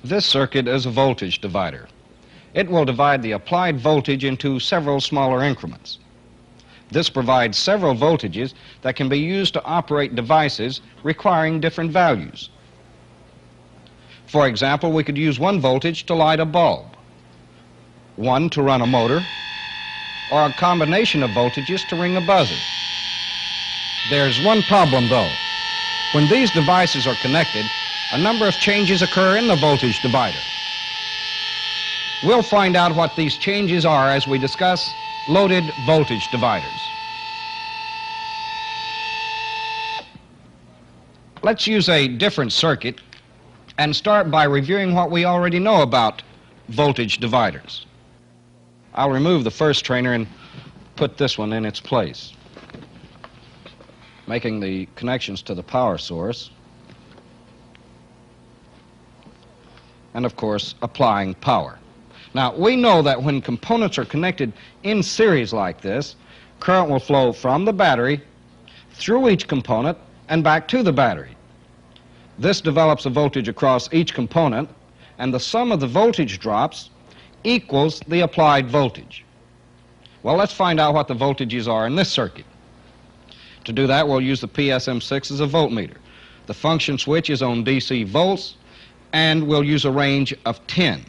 This circuit is a voltage divider. It will divide the applied voltage into several smaller increments. This provides several voltages that can be used to operate devices requiring different values. For example, we could use 1 voltage to light a bulb, 1 to run a motor, or a combination of voltages to ring a buzzer. There's one problem though. When these devices are connected, a number of changes occur in the voltage divider. We'll find out what these changes are as we discuss loaded voltage dividers. Let's use a different circuit and start by reviewing what we already know about voltage dividers. I'll remove the first trainer and put this one in its place, making the connections to the power source, and of course applying power. Now, we know that when components are connected in series like this, current will flow from the battery through each component and back to the battery. This develops a voltage across each component, and the sum of the voltage drops equals the applied voltage. Well, let's find out what the voltages are in this circuit. To do that, we'll use the PSM6 as a voltmeter. The function switch is on DC volts, and we'll use a range of 10.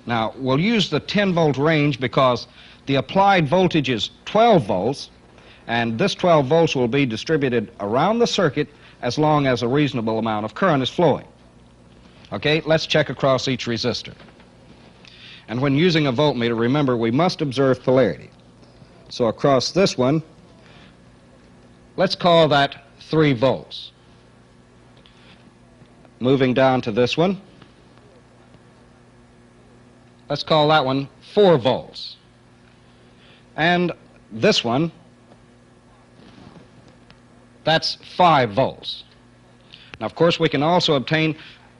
Now, we'll use the 10-volt range because the applied voltage is 12 volts, and this 12 volts will be distributed around the circuit as long as a reasonable amount of current is flowing. Okay, let's check across each resistor. And when using a voltmeter, remember, we must observe polarity. So across this one, let's call that 3 volts. Moving down to this one, let's call that one 4 volts. And this one, that's 5 volts. Now, of course, we can also obtain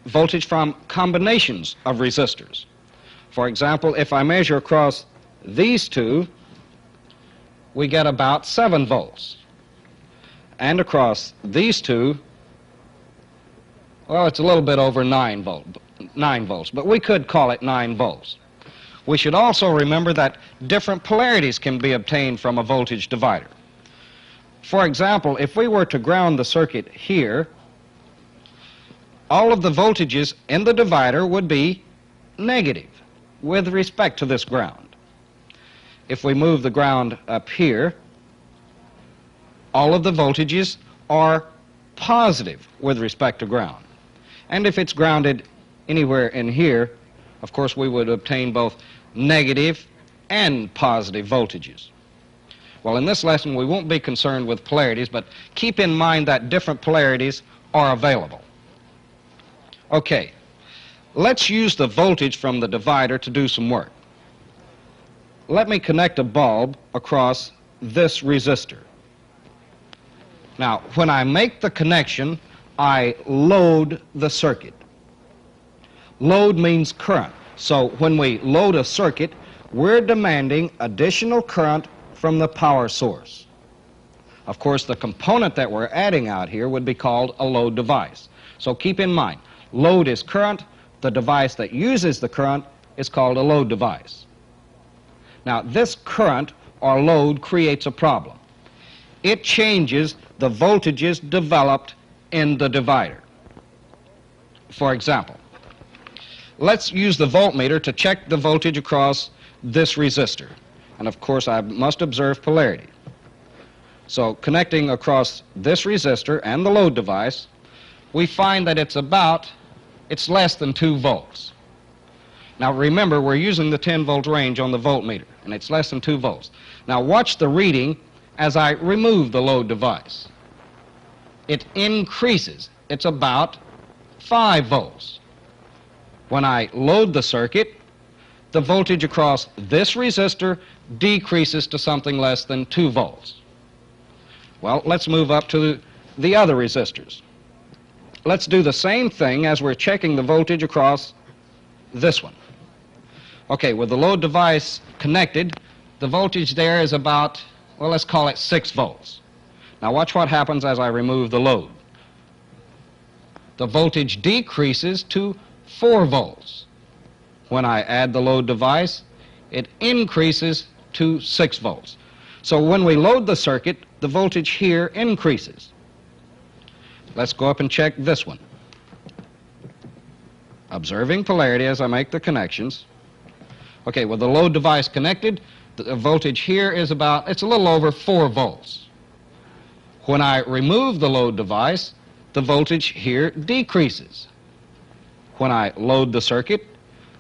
voltage from combinations of resistors. For example, if I measure across these two, we get about 7 volts. And across these two, well, it's a little bit over 9 volts, but we could call it 9 volts. We should also remember that different polarities can be obtained from a voltage divider. For example, if we were to ground the circuit here, all of the voltages in the divider would be negative with respect to this ground. If we move the ground up here, all of the voltages are positive with respect to ground. And if it's grounded anywhere in here, of course, we would obtain both negative and positive voltages. Well, in this lesson, we won't be concerned with polarities, but keep in mind that different polarities are available. Okay, let's use the voltage from the divider to do some work. Let me connect a bulb across this resistor. Now, when I make the connection, I load the circuit. Load means current. So when we load a circuit, we're demanding additional current from the power source. Of course, the component that we're adding out here would be called a load device. So keep in mind, load is current. The device that uses the current is called a load device. Now, this current or load creates a problem. It changes the voltages developed in the divider. For example, let's use the voltmeter to check the voltage across this resistor. And of course, I must observe polarity. So connecting across this resistor and the load device, we find that it's less than 2 volts. Now remember, we're using the 10-volt range on the voltmeter, and it's less than 2 volts. Now watch the reading as I remove the load device. It increases. It's about 5 volts. When I load the circuit, the voltage across this resistor decreases to something less than 2 volts. Well, let's move up to the other resistors. Let's do the same thing as we're checking the voltage across this one. Okay, with the load device connected, the voltage there is about, well, let's call it 6 volts. Now watch what happens as I remove the load. The voltage decreases to 4 volts. When I add the load device, it increases to 6 volts. So when we load the circuit, the voltage here increases. Let's go up and check this one. Observing polarity as I make the connections. Okay, with the load device connected, the voltage here is it's a little over 4 volts. When I remove the load device, the voltage here decreases. When I load the circuit,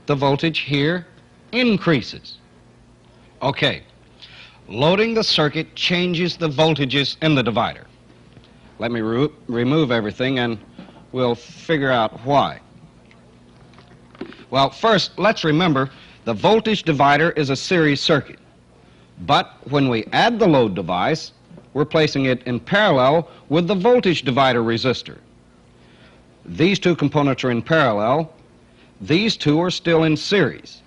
the voltage here increases. Okay, loading the circuit changes the voltages in the divider. Let me remove everything and we'll figure out why. Well, first, let's remember the voltage divider is a series circuit. But when we add the load device, we're placing it in parallel with the voltage divider resistor. These two components are in parallel. These two are still in series.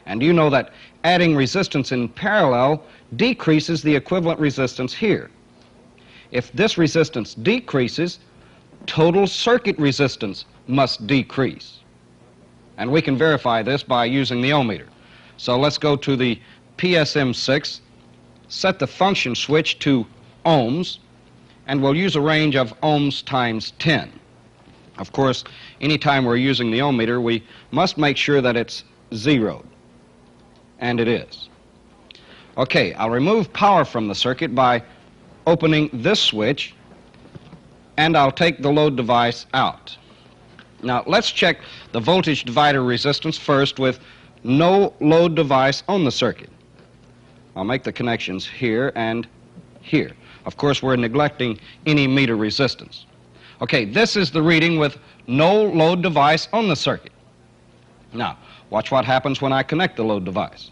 And you know that adding resistance in parallel decreases the equivalent resistance here. If this resistance decreases, total circuit resistance must decrease. And we can verify this by using the ohm meter. So let's go to the PSM6, set the function switch to ohms, and we'll use a range of ohms times 10. Of course, anytime we're using the ohm meter, we must make sure that it's zeroed. And it is. Okay, I'll remove power from the circuit by opening this switch, and I'll take the load device out. Now, let's check the voltage divider resistance first with no load device on the circuit. I'll make the connections here and here. Of course, we're neglecting any meter resistance. Okay, this is the reading with no load device on the circuit. Now, watch what happens when I connect the load device.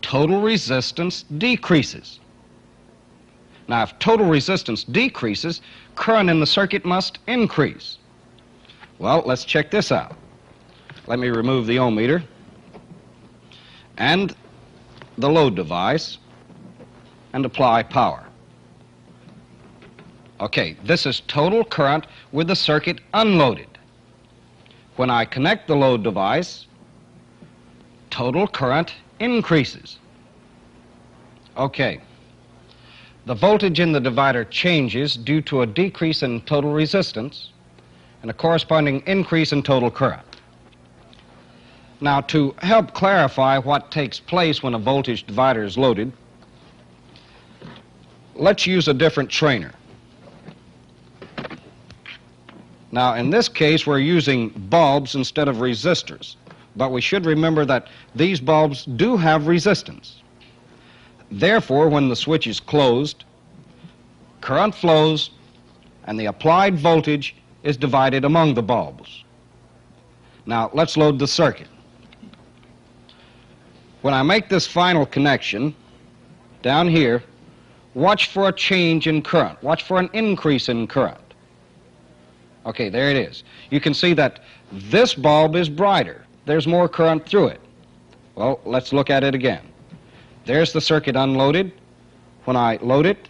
Total resistance decreases. Now, if total resistance decreases, current in the circuit must increase. Well, let's check this out. Let me remove the ohm meter and the load device and apply power. Okay, this is total current with the circuit unloaded. When I connect the load device, total current increases. Okay, the voltage in the divider changes due to a decrease in total resistance and a corresponding increase in total current. Now, to help clarify what takes place when a voltage divider is loaded, let's use a different trainer. Now, in this case, we're using bulbs instead of resistors, but we should remember that these bulbs do have resistance. Therefore, when the switch is closed, current flows and the applied voltage is divided among the bulbs. Now, let's load the circuit. When I make this final connection, down here, watch for a change in current. Watch for an increase in current. Okay, there it is. You can see that this bulb is brighter. There's more current through it. Well, let's look at it again. There's the circuit unloaded. When I load it,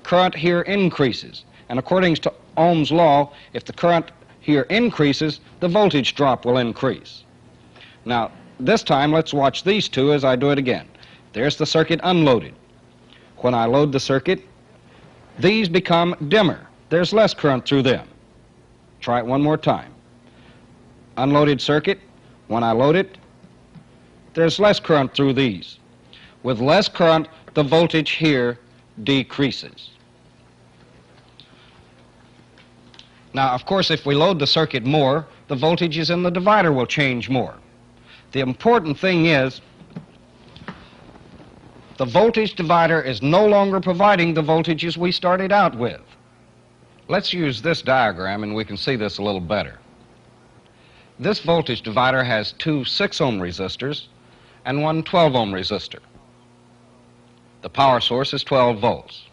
current here increases. And according to Ohm's law, if the current here increases, the voltage drop will increase. Now, this time, let's watch these two as I do it again. There's the circuit unloaded. When I load the circuit, these become dimmer. There's less current through them. Try it one more time. Unloaded circuit, when I load it, there's less current through these. With less current, the voltage here decreases. Now, of course, if we load the circuit more, the voltages in the divider will change more. The important thing is the voltage divider is no longer providing the voltages we started out with. Let's use this diagram and we can see this a little better. This voltage divider has two 6-ohm resistors and one 12-ohm resistor. The power source is 12 volts.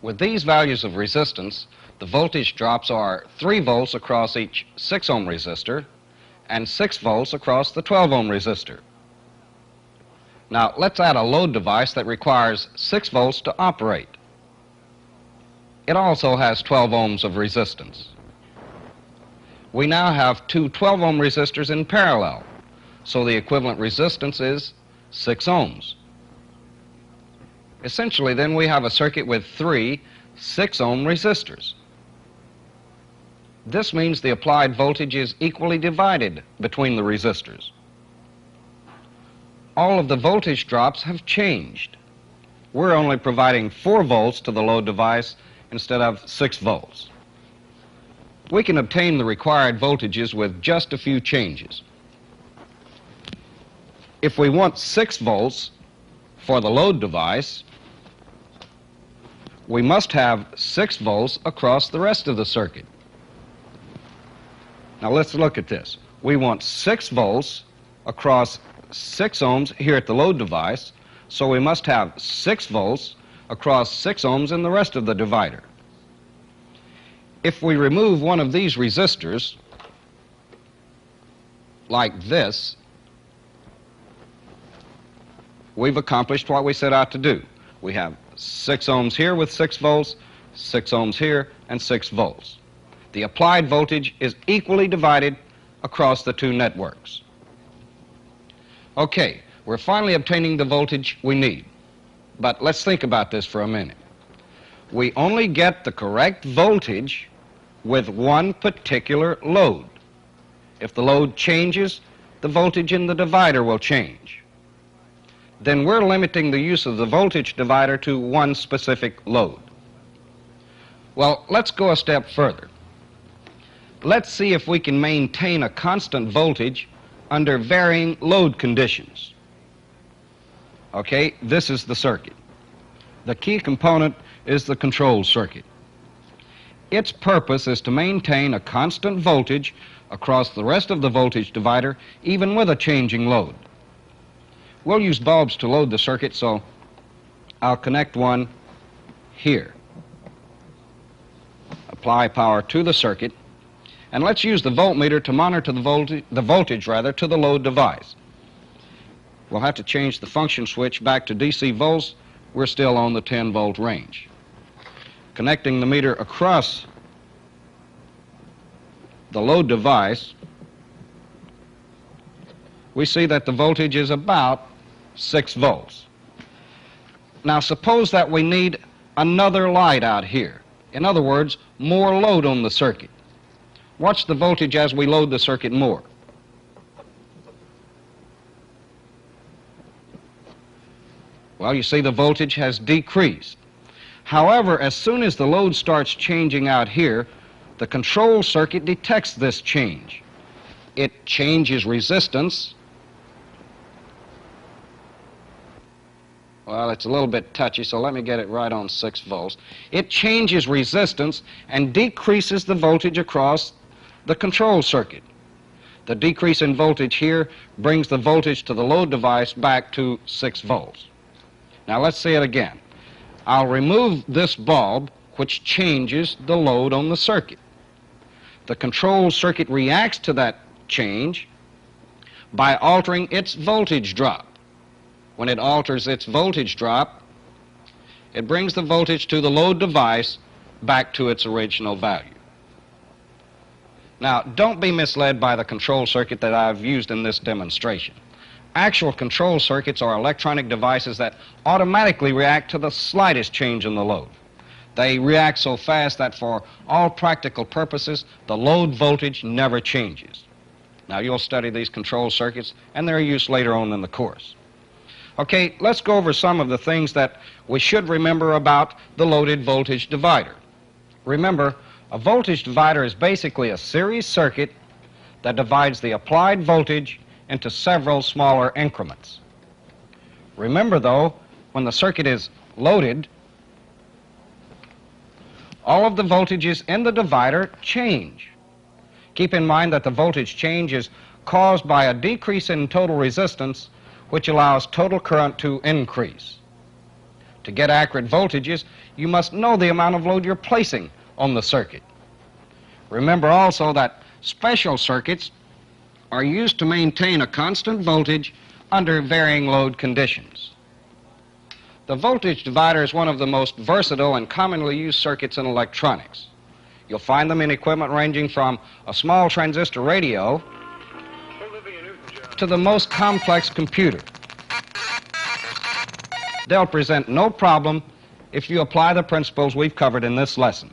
With these values of resistance, the voltage drops are 3 volts across each 6-ohm resistor and 6 volts across the 12-ohm resistor. Now, let's add a load device that requires 6 volts to operate. It also has 12 ohms of resistance. we now have two 12-ohm resistors in parallel, so the equivalent resistance is 6 ohms. Essentially, then, we have a circuit with three 6-ohm resistors. This means the applied voltage is equally divided between the resistors. All of the voltage drops have changed. We're only providing 4 volts to the load device instead of 6 volts. We can obtain the required voltages with just a few changes. If we want 6 volts for the load device, we must have 6 volts across the rest of the circuit. Now let's look at this. We want 6 volts across 6 ohms here at the load device, so we must have 6 volts across 6 ohms in the rest of the divider. If we remove one of these resistors, like this, we've accomplished what we set out to do. We have 6 ohms here with 6 volts, 6 ohms here, and 6 volts. The applied voltage is equally divided across the two networks. Okay, we're finally obtaining the voltage we need. But let's think about this for a minute. We only get the correct voltage with one particular load. If the load changes, the voltage in the divider will change. Then we're limiting the use of the voltage divider to one specific load. Well, let's go a step further. Let's see if we can maintain a constant voltage under varying load conditions. Okay, this is the circuit. The key component is the control circuit. Its purpose is to maintain a constant voltage across the rest of the voltage divider, even with a changing load. We'll use bulbs to load the circuit, so I'll connect one here. Apply power to the circuit, and let's use the voltmeter to monitor the voltage to the load device. We'll have to change the function switch back to DC volts. We're still on the 10-volt range. Connecting the meter across the load device, we see that the voltage is about 6 volts. Now suppose that we need another light out here. In other words, more load on the circuit. Watch the voltage as we load the circuit more. Well, you see the voltage has decreased. However, as soon as the load starts changing out here, the control circuit detects this change. It changes resistance. Well, it's a little bit touchy, so let me get it right on 6 volts. It changes resistance and decreases the voltage across the control circuit. The decrease in voltage here brings the voltage to the load device back to 6 volts. Now let's see it again. I'll remove this bulb, which changes the load on the circuit. The control circuit reacts to that change by altering its voltage drop. When it alters its voltage drop, it brings the voltage to the load device back to its original value. Now, don't be misled by the control circuit that I've used in this demonstration. Actual control circuits are electronic devices that automatically react to the slightest change in the load. They react so fast that for all practical purposes, the load voltage never changes. Now, you'll study these control circuits and their use later on in the course. Okay, let's go over some of the things that we should remember about the loaded voltage divider. Remember, a voltage divider is basically a series circuit that divides the applied voltage into several smaller increments. Remember, though, when the circuit is loaded, all of the voltages in the divider change. Keep in mind that the voltage change is caused by a decrease in total resistance, which allows total current to increase. To get accurate voltages, you must know the amount of load you're placing on the circuit. Remember also that special circuits are used to maintain a constant voltage under varying load conditions. The voltage divider is one of the most versatile and commonly used circuits in electronics. You'll find them in equipment ranging from a small transistor radio to the most complex computer. They'll present no problem if you apply the principles we've covered in this lesson.